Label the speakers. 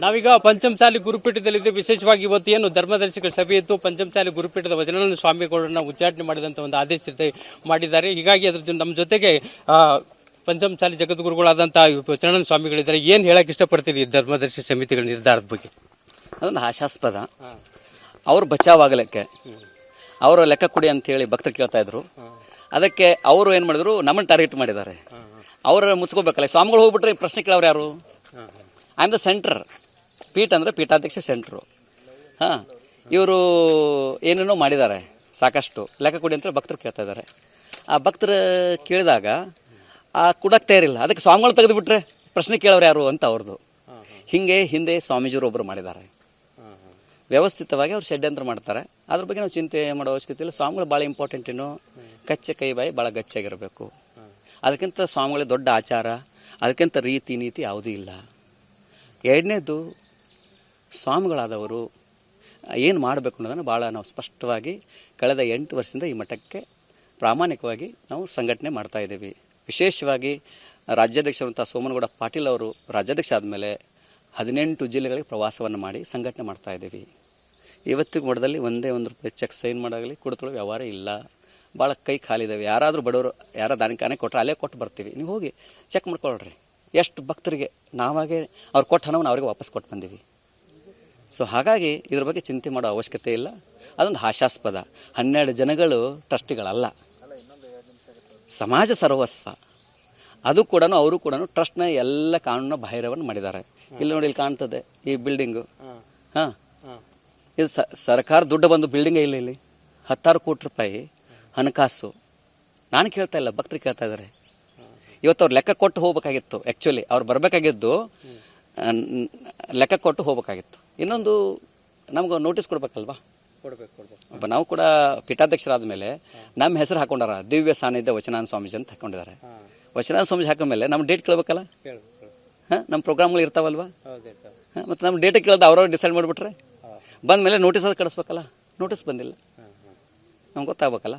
Speaker 1: ನಾವೀಗ ಪಂಚಮಸಾಲಿ ಗುರುಪೀಠದಲ್ಲಿದ್ದು ವಿಶೇಷವಾಗಿ ಇವತ್ತು ಏನು ಧರ್ಮದರ್ಶಿಗಳ ಸಭೆ ಇತ್ತು. ಪಂಚಮಸಾಲಿ ಗುರುಪೀಠದ ವಚನಾನಂದ ಸ್ವಾಮಿಗಳನ್ನ ಉಚ್ಚಾಟನೆ ಮಾಡಿದಂತ ಒಂದು ಆದೇಶ ಮಾಡಿದ್ದಾರೆ. ಹೀಗಾಗಿ ಅದ್ರ ನಮ್ಮ ಜೊತೆಗೆ ಪಂಚಮಸಾಲಿ ಜಗದ್ಗುರುಗಳಾದಂತಹ ವಚನಾನಂದ ಸ್ವಾಮಿಗಳಿದ್ದಾರೆ. ಏನ್ ಹೇಳಕ್ ಇಷ್ಟಪಡ್ತೀರಿ ಧರ್ಮದರ್ಶಿ ಸಮಿತಿಗಳ ನಿರ್ಧಾರದ ಬಗ್ಗೆ?
Speaker 2: ಅದೊಂದು ಹಾಸ್ಯಾಸ್ಪದ. ಅವ್ರು ಬಚಾವಾಗಲಿಕ್ಕೆ ಅವರು ಲೆಕ್ಕ ಕೊಡಿ ಅಂತ ಹೇಳಿ ಭಕ್ತರು ಕೇಳ್ತಾ ಇದ್ರು. ಅದಕ್ಕೆ ಅವರು ಏನ್ ಮಾಡಿದ್ರು, ನಮ್ಮನ್ನು ಟಾರ್ಗೆಟ್ ಮಾಡಿದ್ದಾರೆ. ಅವ್ರ ಮುಚ್ಕೋಬೇಕಲ್ಲ, ಸ್ವಾಮಿಗಳು ಹೋಗ್ಬಿಟ್ರೆ ಪ್ರಶ್ನೆ ಕೇಳೋರು ಯಾರು? I am the centre. ಪೀಠ ಅಂದ್ರೆ ಪೀಠಾಧ್ಯಕ್ಷ ಸೆಂಟ್ರು. ಇವರು ಏನೇನೋ ಮಾಡಿದ್ದಾರೆ, ಸಾಕಷ್ಟು ಲೆಕ್ಕ ಕೊಡಿ ಅಂತ ಭಕ್ತರು ಕೇಳ್ತಾ ಇದ್ದಾರೆ. ಆ ಭಕ್ತರು ಕೇಳಿದಾಗ ಕೊಡಕ್ಕೆ ತಯಾರಿಲ್ಲ. ಅದಕ್ಕೆ ಸ್ವಾಮಿಗಳು ತೆಗೆದುಬಿಟ್ರೆ ಪ್ರಶ್ನೆ ಕೇಳೋರು ಯಾರು ಅಂತ ಅವ್ರದ್ದು. ಹಿಂಗೆ ಹಿಂದೆ ಸ್ವಾಮೀಜಿಯವರು ಒಬ್ಬರು ಮಾಡಿದ್ದಾರೆ. ವ್ಯವಸ್ಥಿತವಾಗಿ ಅವ್ರು ಷಡ್ಯಂತ್ರ ಮಾಡ್ತಾರೆ. ಅದ್ರ ಬಗ್ಗೆ ನಾವು ಚಿಂತೆ ಮಾಡೋ ಅವಶ್ಯಕತೆ ಇಲ್ಲ. ಸ್ವಾಮಿಗಳು ಭಾಳ ಇಂಪಾರ್ಟೆಂಟ್. ಏನು ಕಚ್ಚೆ ಕೈ ಬಾಯಿ ಭಾಳ ಗಚ್ಚಾಗಿರಬೇಕು. ಅದಕ್ಕಿಂತ ಸ್ವಾಮಿಗಳಿಗೆ ದೊಡ್ಡ ಆಚಾರ, ಅದಕ್ಕಿಂತ ರೀತಿ ನೀತಿ ಯಾವುದೂ ಇಲ್ಲ. ಎರಡನೇದು, ಸ್ವಾಮಿಗಳಾದವರು ಏನು ಮಾಡಬೇಕು ಅನ್ನೋದನ್ನು ಭಾಳ ನಾವು ಸ್ಪಷ್ಟವಾಗಿ ಕಳೆದ 8 ವರ್ಷದಿಂದ ಈ ಮಠಕ್ಕೆ ಪ್ರಾಮಾಣಿಕವಾಗಿ ನಾವು ಸಂಘಟನೆ ಮಾಡ್ತಾ ಇದ್ದೀವಿ. ವಿಶೇಷವಾಗಿ ರಾಜ್ಯಾಧ್ಯಕ್ಷರಂಥ ಸೋಮನಗೌಡ ಪಾಟೀಲ್ ಅವರು ರಾಜ್ಯಾಧ್ಯಕ್ಷ ಆದಮೇಲೆ 18 ಜಿಲ್ಲೆಗಳಿಗೆ ಪ್ರವಾಸವನ್ನು ಮಾಡಿ ಸಂಘಟನೆ ಮಾಡ್ತಾ ಇದ್ದೀವಿ. ಇವತ್ತಿಗೂ ಮಠದಲ್ಲಿ ಒಂದೇ ₹1 ಚೆಕ್ ಸೈನ್ ಮಾಡಾಗಲಿ ಕೊಡ್ತೊಳ್ಳೋ ವ್ಯವಹಾರ ಇಲ್ಲ. ಭಾಳ ಕೈ ಖಾಲಿದ್ದಾವೆ. ಯಾರಾದರೂ ಬಡವರು ಯಾರ ದಾನಿಕಾನೆ ಕೊಟ್ಟರೆ ಅಲ್ಲೇ ಕೊಟ್ಟು ಬರ್ತೀವಿ. ನೀವು ಹೋಗಿ ಚೆಕ್ ಮಾಡ್ಕೊಳ್ರಿ. ಎಷ್ಟು ಭಕ್ತರಿಗೆ ನಾವಾಗೆ ಅವ್ರು ಕೊಟ್ಟ ಹಣವನ್ನು ಅವರಿಗೆ ವಾಪಸ್ ಕೊಟ್ಟು ಬಂದೀವಿ. ಸೊ ಹಾಗಾಗಿ ಇದ್ರ ಬಗ್ಗೆ ಚಿಂತೆ ಮಾಡೋ ಅವಶ್ಯಕತೆ ಇಲ್ಲ. ಅದೊಂದು ಹಾಸ್ಯಾಸ್ಪದ. 12 ಜನಗಳು ಟ್ರಸ್ಟಿಗಳಲ್ಲ, ಸಮಾಜ ಸರ್ವಸ್ವ. ಅದು ಕೂಡ ಅವರು ಕೂಡ ಟ್ರಸ್ಟ್ನ ಎಲ್ಲ ಕಾನೂನು ಬಾಹಿರವನ್ನು ಮಾಡಿದ್ದಾರೆ. ಇಲ್ಲಿ ನೋಡಿ, ಇಲ್ಲಿ ಕಾಣ್ತದೆ ಈ ಬಿಲ್ಡಿಂಗು. ಇದು ಸರ್ಕಾರ ದುಡ್ಡು ಬಂದು ಬಿಲ್ಡಿಂಗೇ ಇಲ್ಲ. ಇಲ್ಲಿ 10 ಕೋಟಿ ರೂಪಾಯಿ ಹಣಕಾಸು. ನಾನು ಕೇಳ್ತಾ ಇಲ್ಲ, ಭಕ್ತರು ಕೇಳ್ತಾ ಇದ್ದಾರೆ. ಇವತ್ತು ಅವ್ರು ಲೆಕ್ಕ ಕೊಟ್ಟು ಹೋಗ್ಬೇಕಾಗಿತ್ತು. ಆ್ಯಕ್ಚುಲಿ ಅವ್ರು ಬರಬೇಕಾಗಿದ್ದು ಲೆಕ್ಕ ಕೊಟ್ಟು ಹೋಗ್ಬೇಕಾಗಿತ್ತು. ಇನ್ನೊಂದು, ನಮ್ಗೆ ನೋಟಿಸ್ ಕೊಡ್ಬೇಕಲ್ವಾ? ಕೊಡ್ಬೇಕು. ನಾವು ಕೂಡ ಪೀಠಾಧ್ಯಕ್ಷರಾದ ಮೇಲೆ ನಮ್ಮ ಹೆಸರು ಹಾಕೊಂಡಾರ, ದಿವ್ಯ ಸಾನ್ನಿಧ್ಯ ವಚನಾನಂದ ಸ್ವಾಮೀಜಿ ಅಂತ ಹಾಕೊಂಡಿದ್ದಾರೆ. ವಚನಾನಂದ ಸ್ವಾಮೀಜಿ ಹಾಕೋ ಮೇಲೆ ನಮ್ಮ ಡೇಟ್ ಕೇಳಬೇಕಲ್ಲ. ನಮ್ಮ ಪ್ರೋಗ್ರಾಮ್ಗಳು ಇರ್ತಾವಲ್ವಾ? ಮತ್ತು ನಮ್ಮ ಡೇಟ್ ಕೇಳೋದು ಅವ್ರವ್ರು ಡಿಸೈಡ್ ಮಾಡಿಬಿಟ್ರೆ ಬಂದ ಮೇಲೆ ನೋಟಿಸ್ ಅದು ಕಳಿಸ್ಬೇಕಲ್ಲ. ನೋಟಿಸ್ ಬಂದಿಲ್ಲ, ನಮ್ಗೆ ಗೊತ್ತಾಗಬೇಕಲ್ಲ.